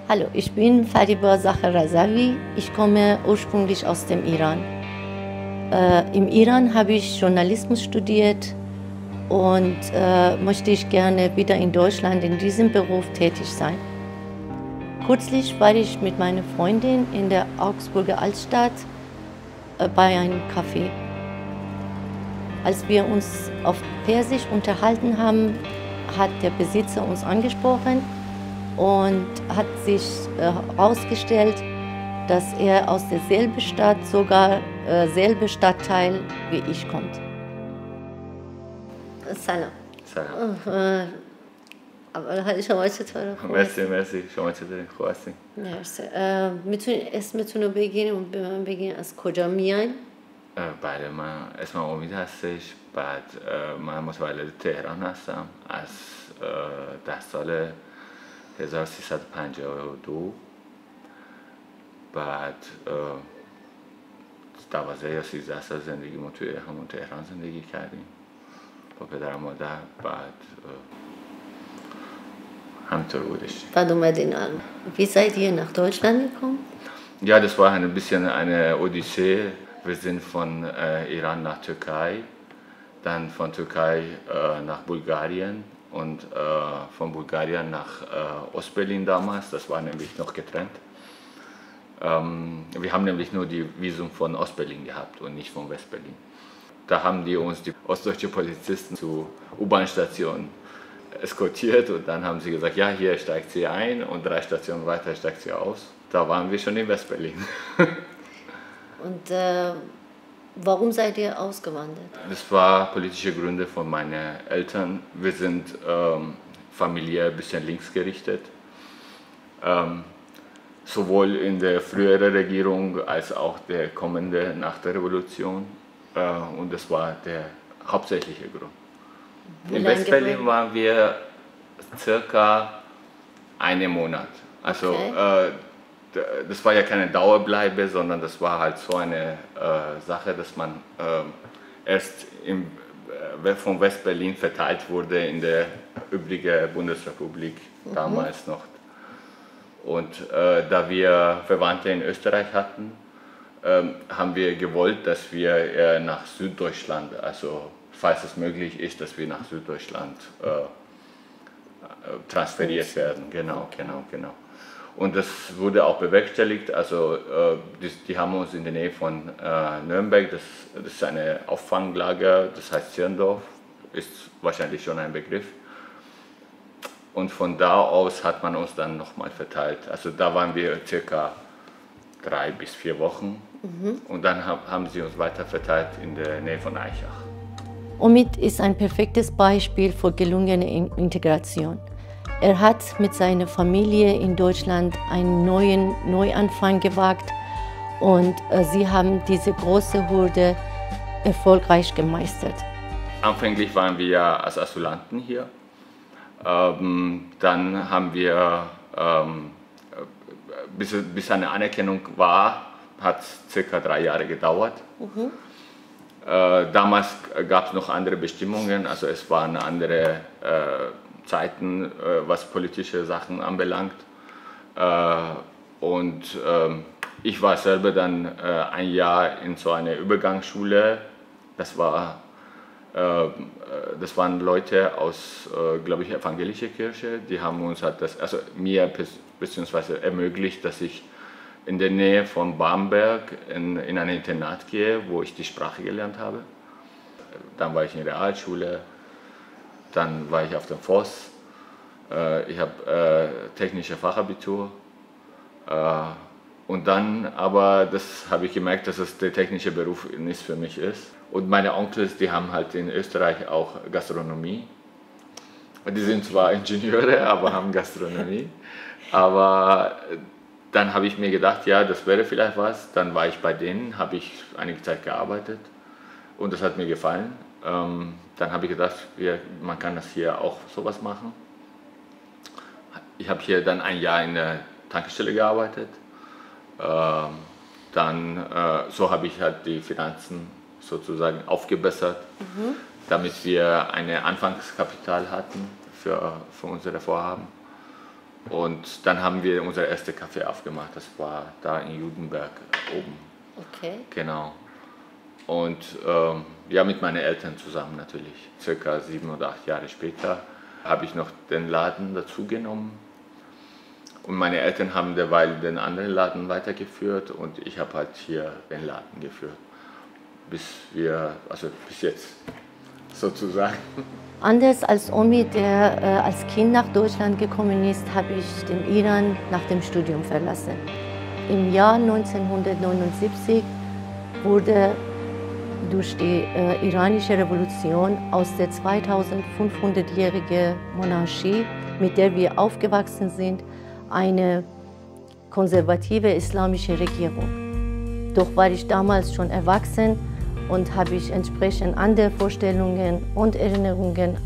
Hallo, ich bin Fariba Zahar Razavi. Ich komme ursprünglich aus dem Iran. Im Iran habe ich Journalismus studiert und möchte ich gerne wieder in Deutschland in diesem Beruf tätig sein. Kürzlich war ich mit meiner Freundin in der Augsburger Altstadt bei einem Café. Als wir uns auf Persisch unterhalten haben, hat der Besitzer uns angesprochen und hat sich herausgestellt, dass er aus derselben Stadt, sogar selbe Stadtteil wie ich kommt. سلام. سلام. اول حال شما چطوره؟ مرسی شما چطوری؟ خوب هستین؟ مرسی. میتونید اسمتون رو بگین و به من بگین از کجا میاین؟ بله، من اسمم امید هستش. بعد من متولد تهران هستم از 10 سال 1352. بعد 12 یا 13 سال زندگیمو توی همون تهران زندگی کردیم با پدر و مادر. بعد همینطور بودش. بعد اومدین آلمان. Wie seid ihr nach Deutschland gekommen? Ja, das war ein bisschen eine Odyssee. Wir sind von Iran nach Türkei, dann von Türkei nach Bulgarien und von Bulgarien nach Ostberlin damals. Das war nämlich noch getrennt. Wir haben nämlich nur die Visum von Ostberlin gehabt und nicht von Westberlin. Da haben die uns, die ostdeutsche Polizisten, zu U-Bahn-Stationen eskortiert und dann haben sie gesagt, ja, hier steigt sie ein und 3 Stationen weiter steigt sie aus. Da waren wir schon in Westberlin. Und warum seid ihr ausgewandert? Das war politische Gründe von meinen Eltern. Wir sind familiär ein bisschen linksgerichtet. Sowohl in der früheren Regierung als auch der kommende nach der Revolution. Und das war der hauptsächliche Grund. In Westberlin waren wir circa einen Monat. Also okay. Das war ja keine Dauerbleibe, sondern das war halt so eine Sache, dass man erst von Westberlin verteilt wurde in der übrigen Bundesrepublik damals noch. Und da wir Verwandte in Österreich hatten, haben wir gewollt, dass wir nach Süddeutschland, also falls es möglich ist, dass wir nach Süddeutschland transferiert werden. Genau. Und das wurde auch bewerkstelligt. Also die haben uns in der Nähe von Nürnberg, das ist eine Auffanglager, das heißt Zirndorf, ist wahrscheinlich schon ein Begriff. Und von da aus hat man uns dann nochmal verteilt. Also da waren wir circa 3 bis 4 Wochen. Und dann haben sie uns weiter verteilt in der Nähe von Aichach. Omid ist ein perfektes Beispiel für gelungene Integration. Er hat mit seiner Familie in Deutschland einen neuen Neuanfang gewagt und sie haben diese große Hürde erfolgreich gemeistert. Anfänglich waren wir ja als Asylanten hier. Dann haben wir, bis eine Anerkennung war, hat circa 3 Jahre gedauert. Damals gab es noch andere Bestimmungen, also es waren andere Zeiten, was politische Sachen anbelangt. Und ich war selber dann ein Jahr in so einer Übergangsschule. Das waren Leute aus, glaube ich, evangelischer Kirche. Die haben uns mir beziehungsweise ermöglicht, dass ich in der Nähe von Bamberg in ein Internat gehe, wo ich die Sprache gelernt habe. Dann war ich in der Realschule, dann war ich auf dem Voss. Ich habe technische Fachabitur. Und dann aber, das habe ich gemerkt, dass es der technische Beruf nicht für mich ist. Und meine Onkels, die haben halt in Österreich auch Gastronomie. Die sind zwar Ingenieure, aber haben Gastronomie. Aber dann habe ich mir gedacht, ja, das wäre vielleicht was. Dann war ich bei denen, habe ich einige Zeit gearbeitet und das hat mir gefallen. Dann habe ich gedacht, man kann das hier auch sowas machen. Ich habe hier dann ein Jahr in der Tankstelle gearbeitet. So habe ich halt die Finanzen sozusagen aufgebessert, damit wir ein Anfangskapital hatten für unsere Vorhaben. Und dann haben wir unser erstes Café aufgemacht. Das war da in Judenberg oben. Okay. Genau. Und ja, mit meinen Eltern zusammen natürlich. Circa 7 oder 8 Jahre später habe ich noch den Laden dazu genommen. Und meine Eltern haben derweil den anderen Laden weitergeführt und ich habe halt hier den Laden geführt. Bis jetzt sozusagen. Anders als Omid, der als Kind nach Deutschland gekommen ist, habe ich den Iran nach dem Studium verlassen. Im Jahr 1979 wurde durch die iranische Revolution aus der 2500-jährigen Monarchie, mit der wir aufgewachsen sind, eine konservative islamische Regierung. Doch war ich damals schon erwachsen und habe ich entsprechend andere Vorstellungen und Erinnerungen.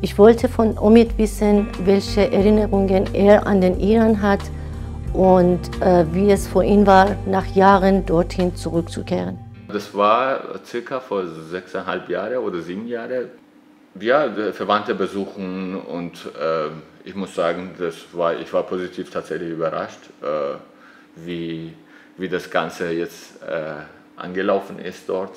Ich wollte von Omid wissen, welche Erinnerungen er an den Iran hat und wie es für ihn war, nach Jahren dorthin zurückzukehren. Das war circa vor 6,5 Jahren oder 7 Jahren. Ja, Verwandte besuchen und ich muss sagen, ich war positiv tatsächlich überrascht, wie das Ganze jetzt angelaufen ist dort.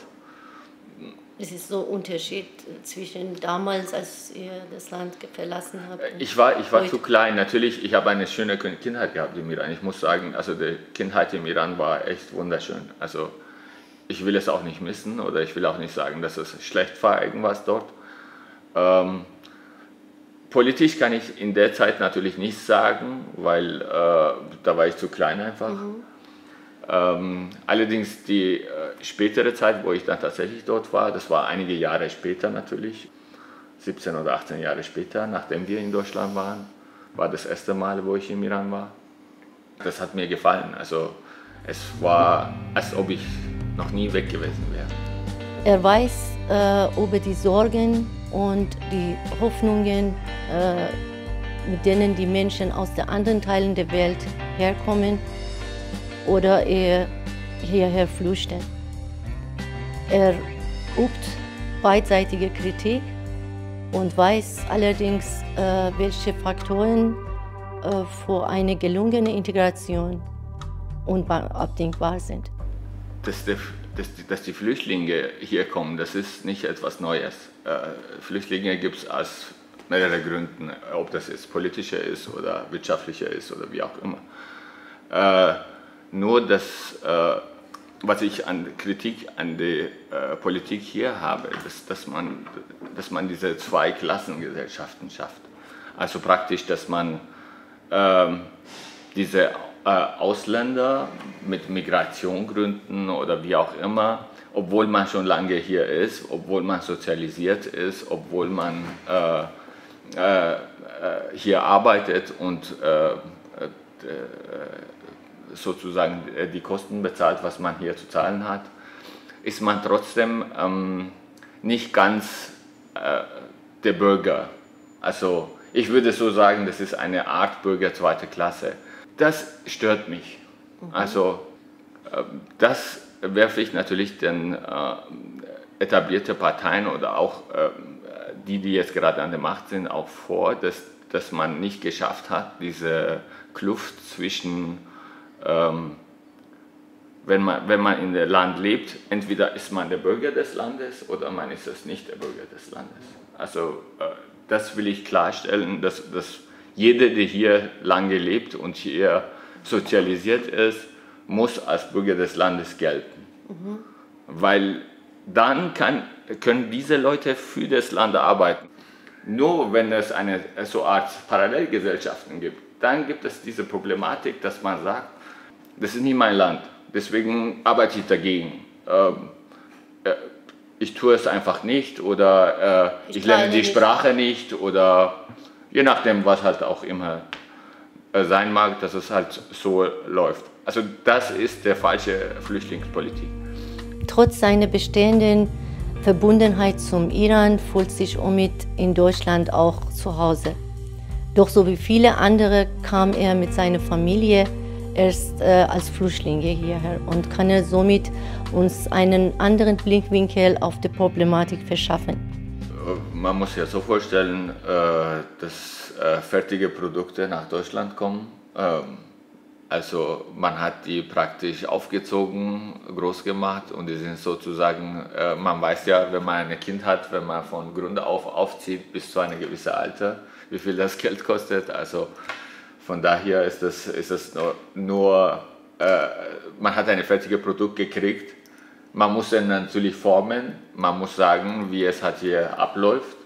Es ist so ein Unterschied zwischen damals, als ihr das Land verlassen habt. Ich war zu klein. Natürlich, ich habe eine schöne Kindheit gehabt im Iran. Ich muss sagen, also die Kindheit im Iran war echt wunderschön. Also ich will es auch nicht missen oder ich will auch nicht sagen, dass es schlecht war, irgendwas dort. Politisch kann ich in der Zeit natürlich nichts sagen, weil da war ich zu klein einfach. Allerdings die spätere Zeit, wo ich dann tatsächlich dort war, das war einige Jahre später natürlich, 17 oder 18 Jahre später, nachdem wir in Deutschland waren, war das erste Mal, wo ich im Iran war. Das hat mir gefallen. Also es war, als ob ich noch nie weg gewesen wäre. Er weiß über die Sorgen und die Hoffnungen, mit denen die Menschen aus den anderen Teilen der Welt herkommen oder hierher flüchten. Er übt beidseitige Kritik und weiß allerdings, welche Faktoren für eine gelungene Integration unabdingbar sind. Dass die Flüchtlinge hier kommen, das ist nicht etwas Neues. Flüchtlinge gibt es aus mehreren Gründen, ob das jetzt politischer ist oder wirtschaftlicher ist oder wie auch immer. Nur das, was ich an Kritik an die Politik hier habe, dass man diese Zweiklassengesellschaften schafft. Also praktisch, dass man diese Ausländer mit Migrationsgründen oder wie auch immer, obwohl man schon lange hier ist, obwohl man sozialisiert ist, obwohl man hier arbeitet und sozusagen die Kosten bezahlt, was man hier zu zahlen hat, ist man trotzdem nicht ganz der Bürger. Also ich würde so sagen, das ist eine Art Bürger zweiter Klasse. Das stört mich. Also das werfe ich natürlich den etablierten Parteien oder auch die jetzt gerade an der Macht sind, auch vor, dass man nicht geschafft hat, diese Kluft zwischen, wenn man in dem Land lebt, entweder ist man der Bürger des Landes oder man ist es nicht der Bürger des Landes. Also das will ich klarstellen, dass jeder, der hier lange lebt und hier sozialisiert ist, muss als Bürger des Landes gelten. Weil dann können diese Leute für das Land arbeiten. Nur wenn es eine so Art Parallelgesellschaften gibt, dann gibt es diese Problematik, dass man sagt, das ist nicht mein Land, deswegen arbeite ich dagegen. Ich tue es einfach nicht oder ich lerne die Sprache nicht oder je nachdem, was halt auch immer sein mag, dass es halt so läuft. Also das ist der falsche Flüchtlingspolitik. Trotz seiner bestehenden Verbundenheit zum Iran fühlt sich Omid in Deutschland auch zu Hause. Doch so wie viele andere kam er mit seiner Familie erst als Flüchtlinge hierher und kann er somit uns einen anderen Blickwinkel auf die Problematik verschaffen. man muss sich ja so vorstellen, dass fertige Produkte nach Deutschland kommen. Also man hat die praktisch aufgezogen, groß gemacht und die sind sozusagen, man weiß ja, wenn man ein Kind hat, wenn man von Grund auf aufzieht bis zu einem gewissen Alter, wie viel das Geld kostet. Also von daher ist es nur man hat ein fertiges Produkt gekriegt. Man muss es natürlich formen, man muss sagen, wie es halt hier abläuft.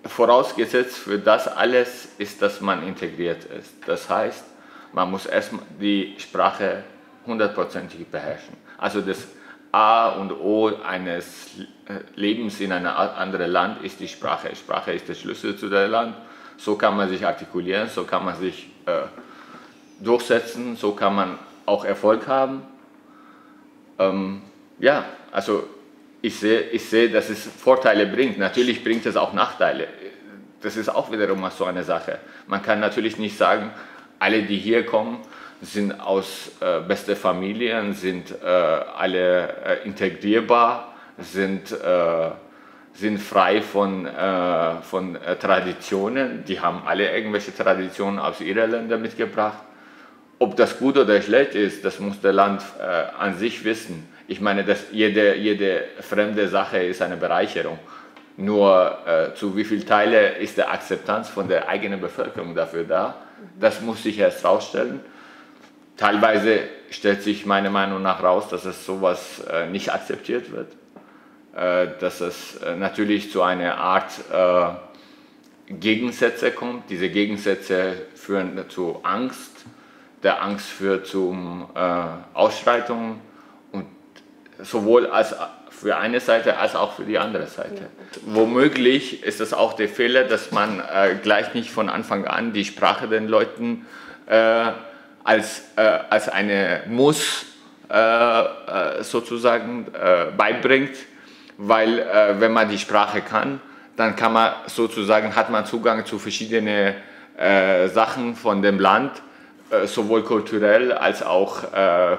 Vorausgesetzt für das alles ist, dass man integriert ist. Das heißt, man muss erstmal die Sprache 100%ig beherrschen. Also das A und O eines Lebens in einem anderen Land ist die Sprache. Sprache ist der Schlüssel zu dem Land. So kann man sich artikulieren, so kann man sich durchsetzen, so kann man auch Erfolg haben. Ja, also ich sehe, dass es Vorteile bringt. Natürlich bringt es auch Nachteile. Das ist auch wiederum so eine Sache. Man kann natürlich nicht sagen, alle, die hier kommen, sind aus besten Familien, sind alle integrierbar, sind frei von Traditionen. Die haben alle irgendwelche Traditionen aus ihren Ländern mitgebracht. Ob das gut oder schlecht ist, das muss das Land an sich wissen. Ich meine, dass jede fremde Sache ist eine Bereicherung. Nur zu wie viel Teile ist die Akzeptanz von der eigenen Bevölkerung dafür da? Das muss sich erst rausstellen. Teilweise stellt sich meiner Meinung nach raus, dass es sowas nicht akzeptiert wird. Dass es natürlich zu einer Art Gegensätze kommt. Diese Gegensätze führen zu Angst. Der Angst führt zu Ausschreitungen. Und sowohl als für eine Seite als auch für die andere Seite. Ja. Womöglich ist es auch der Fehler, dass man gleich nicht von Anfang an die Sprache den Leuten als eine Muss sozusagen beibringt, weil wenn man die Sprache kann, dann kann man sozusagen, hat man Zugang zu verschiedenen Sachen von dem Land, sowohl kulturell als auch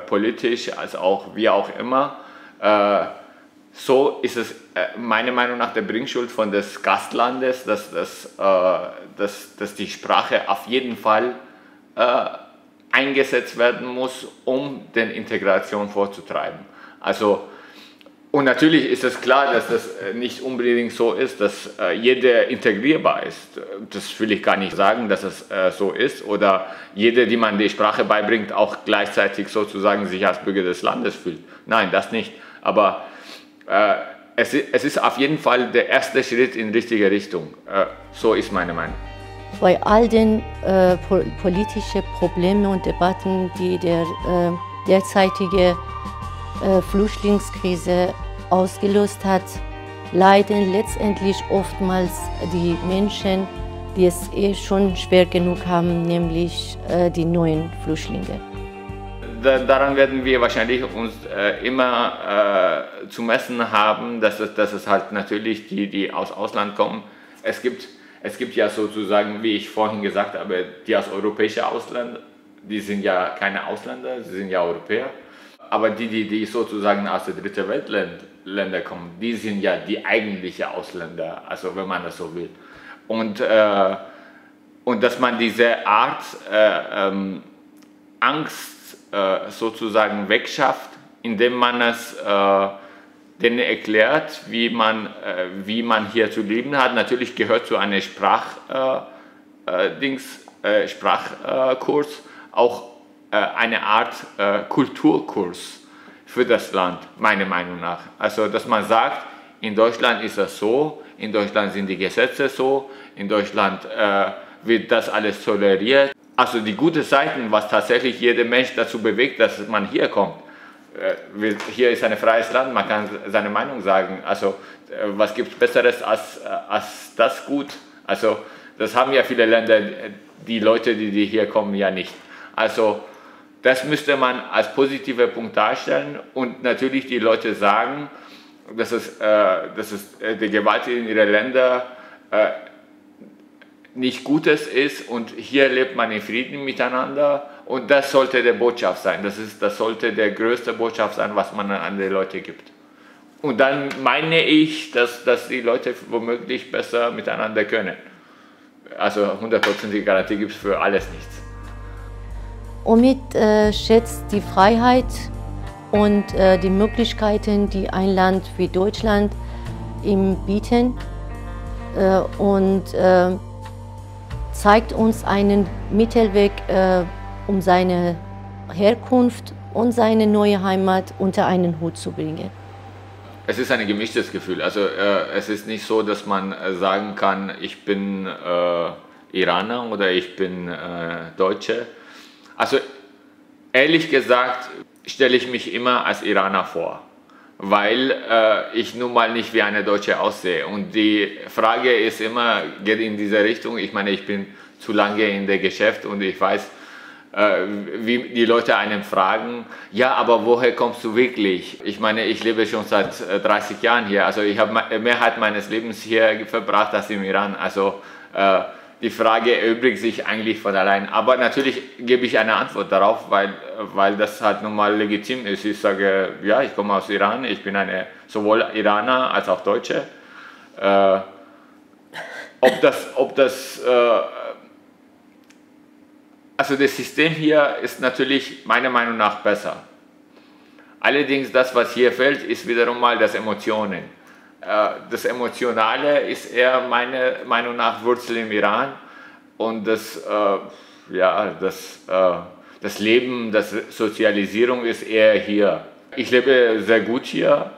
politisch, als auch wie auch immer. So ist es meiner Meinung nach der Bringschuld von des Gastlandes, dass die Sprache auf jeden Fall eingesetzt werden muss, um den Integration vorzutreiben. Also, und natürlich ist es klar, dass das nicht unbedingt so ist, dass jeder integrierbar ist. Das will ich gar nicht sagen, dass es so ist. Oder jeder, die man die Sprache beibringt, auch gleichzeitig sozusagen sich als Bürger des Landes fühlt. Nein, das nicht. Aber es ist auf jeden Fall der erste Schritt in die richtige Richtung. So ist meine Meinung. Bei all den politischen Problemen und Debatten, die der derzeitige Flüchtlingskrise ausgelöst hat, leiden letztendlich oftmals die Menschen, die es schon schwer genug haben, nämlich die neuen Flüchtlinge. Daran werden wir wahrscheinlich uns immer zu messen haben, dass es halt natürlich die aus Ausland kommen. Es gibt ja sozusagen, wie ich vorhin gesagt habe, die aus europäischen Ausländern, die sind ja keine Ausländer, sie sind ja Europäer. Aber die sozusagen aus den dritten Weltländern kommen, die sind ja die eigentlichen Ausländer, also wenn man das so will. Und dass man diese Art Angst sozusagen wegschafft, indem man es denen erklärt, wie man hier zu leben hat. Natürlich gehört zu einem Sprachkurs auch eine Art Kulturkurs für das Land, meiner Meinung nach. Also, dass man sagt, in Deutschland ist das so, in Deutschland sind die Gesetze so, in Deutschland wird das alles toleriert. Also die guten Seiten, was tatsächlich jeder Mensch dazu bewegt, dass man hier kommt. Hier ist ein freies Land, man kann seine Meinung sagen. Also was gibt es Besseres als das gut? Also das haben ja viele Länder, die Leute, die hier kommen, ja nicht. Also das müsste man als positiver Punkt darstellen und natürlich die Leute sagen, dass es die Gewalt in ihren Ländern nicht Gutes ist und hier lebt man in Frieden miteinander und das sollte die Botschaft sein. Das sollte die größte Botschaft sein, was man an die Leute gibt. Und dann meine ich, dass die Leute womöglich besser miteinander können. Also 100%ige Garantie gibt es für alles nichts. Omid schätzt die Freiheit und die Möglichkeiten, die ein Land wie Deutschland ihm bieten und zeigt uns einen Mittelweg, um seine Herkunft und seine neue Heimat unter einen Hut zu bringen. Es ist ein gemischtes Gefühl. Also es ist nicht so, dass man sagen kann, ich bin Iraner oder ich bin Deutsche. Also ehrlich gesagt stelle ich mich immer als Iraner vor, weil ich nun mal nicht wie eine Deutsche aussehe. Und die Frage ist immer, geht in diese Richtung. Ich meine, ich bin zu lange in der Geschäft und ich weiß, wie die Leute einen fragen, ja, aber woher kommst du wirklich? Ich meine, ich lebe schon seit 30 Jahren hier, also ich habe Mehrheit meines Lebens hier verbracht als im Iran. Also die Frage erübrigt sich eigentlich von allein. Aber natürlich gebe ich eine Antwort darauf, weil das halt nun mal legitim ist. Ich sage, ja, ich komme aus Iran, ich bin sowohl Iraner als auch Deutsche. Also das System hier ist natürlich meiner Meinung nach besser. Allerdings das, was hier fehlt, ist wiederum mal das Emotionen. Das Emotionale ist eher meiner Meinung nach Wurzel im Iran und das Leben, das Sozialisierung ist eher hier. Ich lebe sehr gut hier,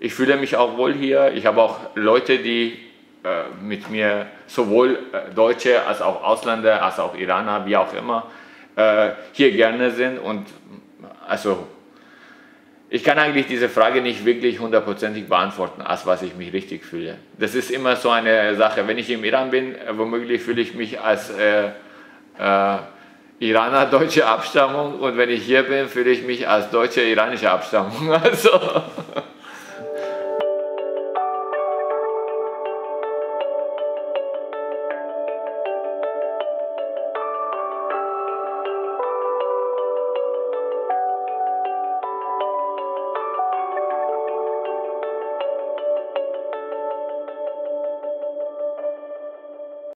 ich fühle mich auch wohl hier. Ich habe auch Leute, die mit mir, sowohl Deutsche als auch Ausländer, als auch Iraner, wie auch immer, hier gerne sind. Und also ich kann eigentlich diese Frage nicht wirklich 100%ig beantworten, als was ich mich richtig fühle. Das ist immer so eine Sache. Wenn ich im Iran bin, womöglich fühle ich mich als Iraner deutscher Abstammung und wenn ich hier bin, fühle ich mich als deutsche iranische Abstammung. Also